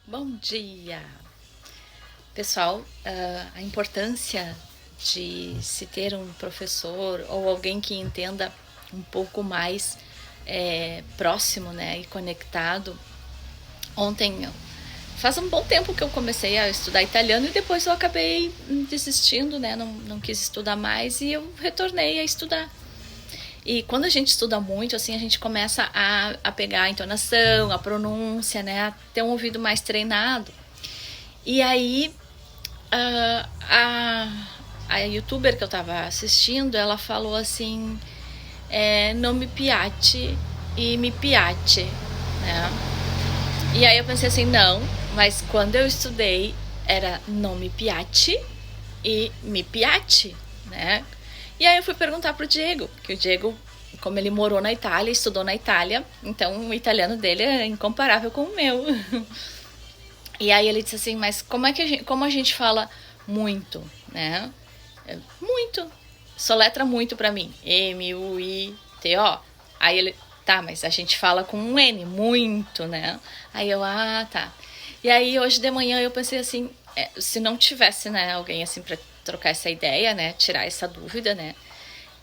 Bom dia, pessoal. A importância de se ter um professor ou alguém que entenda um pouco mais próximo, né, e conectado. Ontem, faz um bom tempo que eu comecei a estudar italiano e depois eu acabei desistindo, né, não quis estudar mais e eu retornei a estudar. E quando a gente estuda muito, assim, a gente começa a pegar a entonação, a pronúncia, né, a ter um ouvido mais treinado. E aí, a, a youtuber que eu tava assistindo, ela falou assim, não me piace e me piace, né? E aí eu pensei assim, não, mas quando eu estudei era não me piace e me piace, né? E aí eu fui perguntar pro Diego, que o Diego, como ele morou na Itália, estudou na Itália, então o italiano dele é incomparável com o meu. E aí ele disse assim, mas como a gente fala muito, né? Muito. Soletra muito pra mim. M-U-I-T-O. Aí ele, tá, mas a gente fala com um N, muito, né? Aí eu, tá. E aí hoje de manhã eu pensei assim, se não tivesse, né, alguém assim pra trocar essa ideia, né, tirar essa dúvida, né,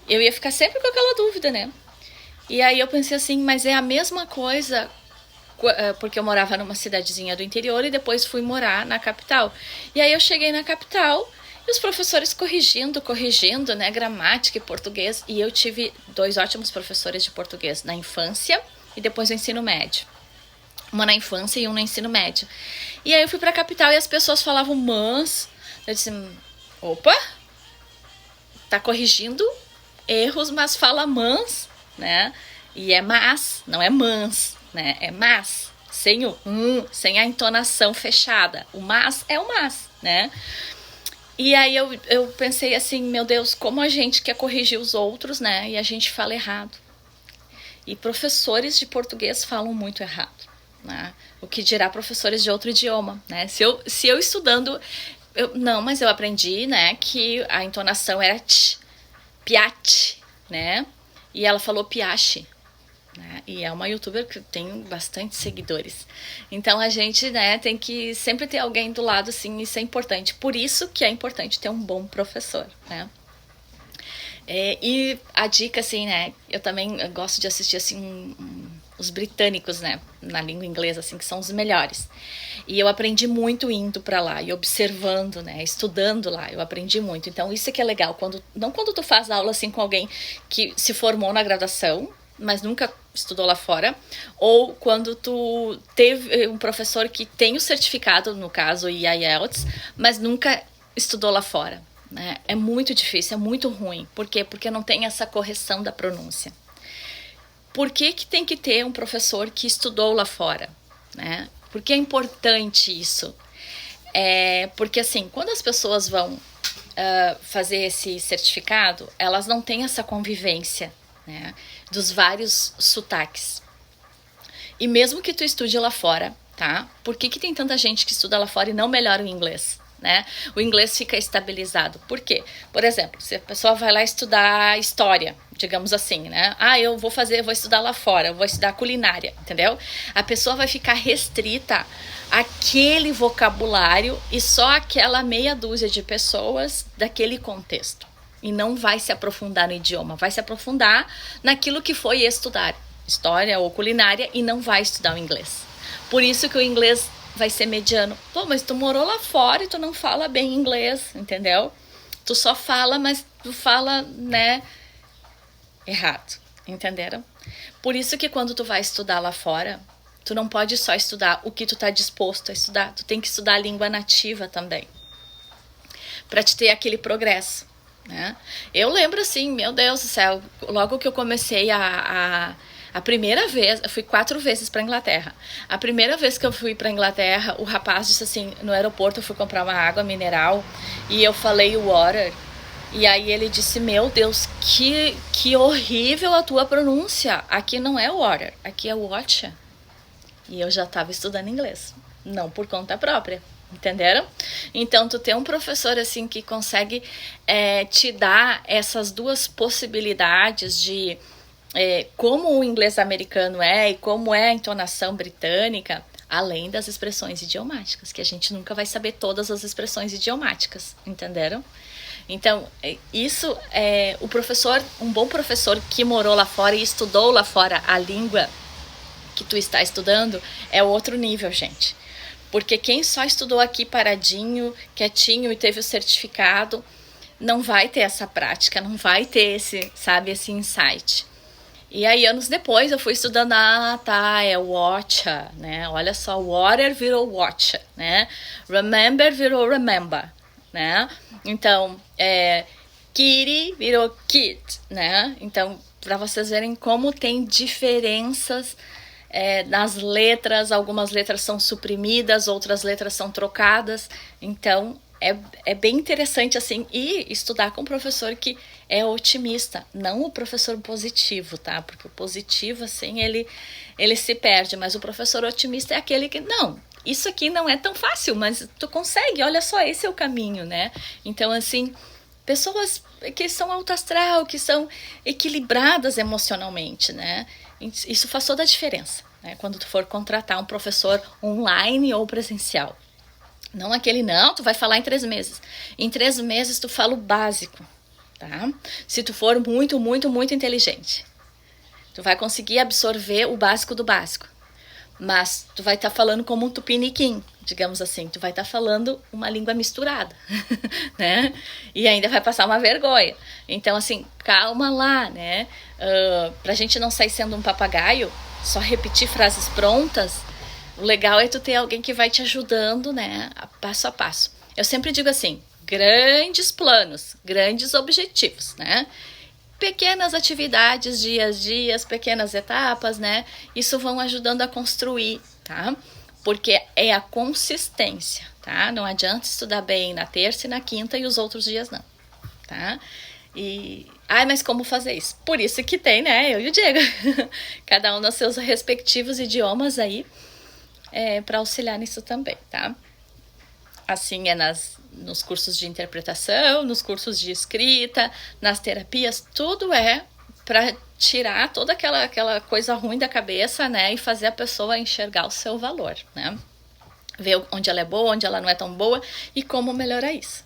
eu ia ficar sempre com aquela dúvida, né? E aí eu pensei assim, mas é a mesma coisa, porque eu morava numa cidadezinha do interior e depois fui morar na capital. E aí eu cheguei na capital e os professores corrigindo, né, gramática e português. E eu tive dois ótimos professores de português na infância e depois no ensino médio. Uma na infância e um no ensino médio. E aí eu fui pra capital e as pessoas falavam mans. Eu disse, opa, tá corrigindo erros, mas fala mans, né? E é mas, não é mans, né? É mas, sem o sem a entonação fechada. O mas é o mas, né? E aí eu pensei assim, meu Deus, como a gente quer corrigir os outros, né? E a gente fala errado. E professores de português falam muito errado, né? O que dirá professores de outro idioma, né? Se eu estudando, não, mas eu aprendi, né, que a entonação era tch, piate, né? E ela falou piache, né? E é uma youtuber que tem bastante seguidores. Então a gente, né, tem que sempre ter alguém do lado, assim, isso é importante. Por isso que é importante ter um bom professor, né? E a dica, assim, né, eu também gosto de assistir, assim, os britânicos, né, na língua inglesa, assim, que são os melhores. E eu aprendi muito indo para lá e observando, né, estudando lá, eu aprendi muito. Então isso é que é legal, não quando tu faz aula assim com alguém que se formou na graduação, mas nunca estudou lá fora, ou quando tu teve um professor que tem o certificado, no caso o IELTS, mas nunca estudou lá fora, né? É muito difícil, é muito ruim. Por quê? Porque não tem essa correção da pronúncia. Por que tem que ter um professor que estudou lá fora, né? Por que é importante isso? Porque assim, quando as pessoas vão fazer esse certificado, elas não têm essa convivência, né, dos vários sotaques. E mesmo que tu estude lá fora, tá? Por que tem tanta gente que estuda lá fora e não melhora o inglês? Né? O inglês fica estabilizado. Por quê? Por exemplo, se a pessoa vai lá estudar história, digamos assim, né? Eu vou estudar lá fora, eu vou estudar culinária, entendeu? A pessoa vai ficar restrita àquele vocabulário e só aquela meia dúzia de pessoas daquele contexto. E não vai se aprofundar no idioma, vai se aprofundar naquilo que foi estudar, história ou culinária, e não vai estudar o inglês. Por isso que o inglês vai ser mediano. Pô, mas tu morou lá fora e tu não fala bem inglês, entendeu? Tu só fala, mas tu fala, né, errado, entenderam? Por isso que quando tu vai estudar lá fora, tu não pode só estudar o que tu tá disposto a estudar, tu tem que estudar a língua nativa também, pra te ter aquele progresso, né? Eu lembro assim, meu Deus do céu, logo que eu comecei a primeira vez, eu fui 4 vezes pra Inglaterra. A primeira vez que eu fui pra Inglaterra, o rapaz disse assim, no aeroporto eu fui comprar uma água mineral e eu falei water. E aí ele disse, meu Deus, que horrível a tua pronúncia. Aqui não é water, aqui é watcha. E eu já tava estudando inglês, não por conta própria. Entenderam? Então, tu tem um professor assim que consegue te dar essas duas possibilidades de como o inglês americano é e como é a entonação britânica, além das expressões idiomáticas, que a gente nunca vai saber todas as expressões idiomáticas, entenderam? Então, isso é o professor, um bom professor que morou lá fora e estudou lá fora a língua que tu está estudando, é outro nível, gente. Porque quem só estudou aqui paradinho, quietinho e teve o certificado, não vai ter essa prática, não vai ter esse, sabe, esse insight. E aí, anos depois, eu fui estudando, é watcha, né? Olha só, water virou watcha, né? Remember virou remember, né? Então, kitty virou kit, né? Então, para vocês verem como tem diferenças nas letras, algumas letras são suprimidas, outras letras são trocadas. Então, é bem interessante, assim, e estudar com um professor que é otimista, não o professor positivo, tá? Porque o positivo, assim, ele se perde, mas o professor otimista é aquele que, não, isso aqui não é tão fácil, mas tu consegue, olha só, esse é o caminho, né? Então, assim, pessoas que são alto astral, que são equilibradas emocionalmente, né? Isso faz toda a diferença, né? Quando tu for contratar um professor online ou presencial. Não aquele, não, tu vai falar em 3 meses. Em 3 meses tu fala o básico, tá? Se tu for muito, muito, muito inteligente. Tu vai conseguir absorver o básico do básico. Mas tu vai estar falando como um tupiniquim, digamos assim. Tu vai estar falando uma língua misturada, né? E ainda vai passar uma vergonha. Então, assim, calma lá, né? Pra gente não sair sendo um papagaio, só repetir frases prontas. O legal é tu ter alguém que vai te ajudando, né, passo a passo. Eu sempre digo assim, grandes planos, grandes objetivos, né? Pequenas atividades, dias, pequenas etapas, né? Isso vão ajudando a construir, tá? Porque é a consistência, tá? Não adianta estudar bem na terça e na quinta e os outros dias não, tá? Mas como fazer isso? Por isso que tem, né, eu e o Diego. Cada um nos seus respectivos idiomas aí, para auxiliar nisso também, tá? Assim nos cursos de interpretação, nos cursos de escrita, nas terapias, tudo é para tirar toda aquela coisa ruim da cabeça, né? E fazer a pessoa enxergar o seu valor, né? Ver onde ela é boa, onde ela não é tão boa e como melhorar isso,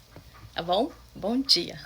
tá bom? Bom dia!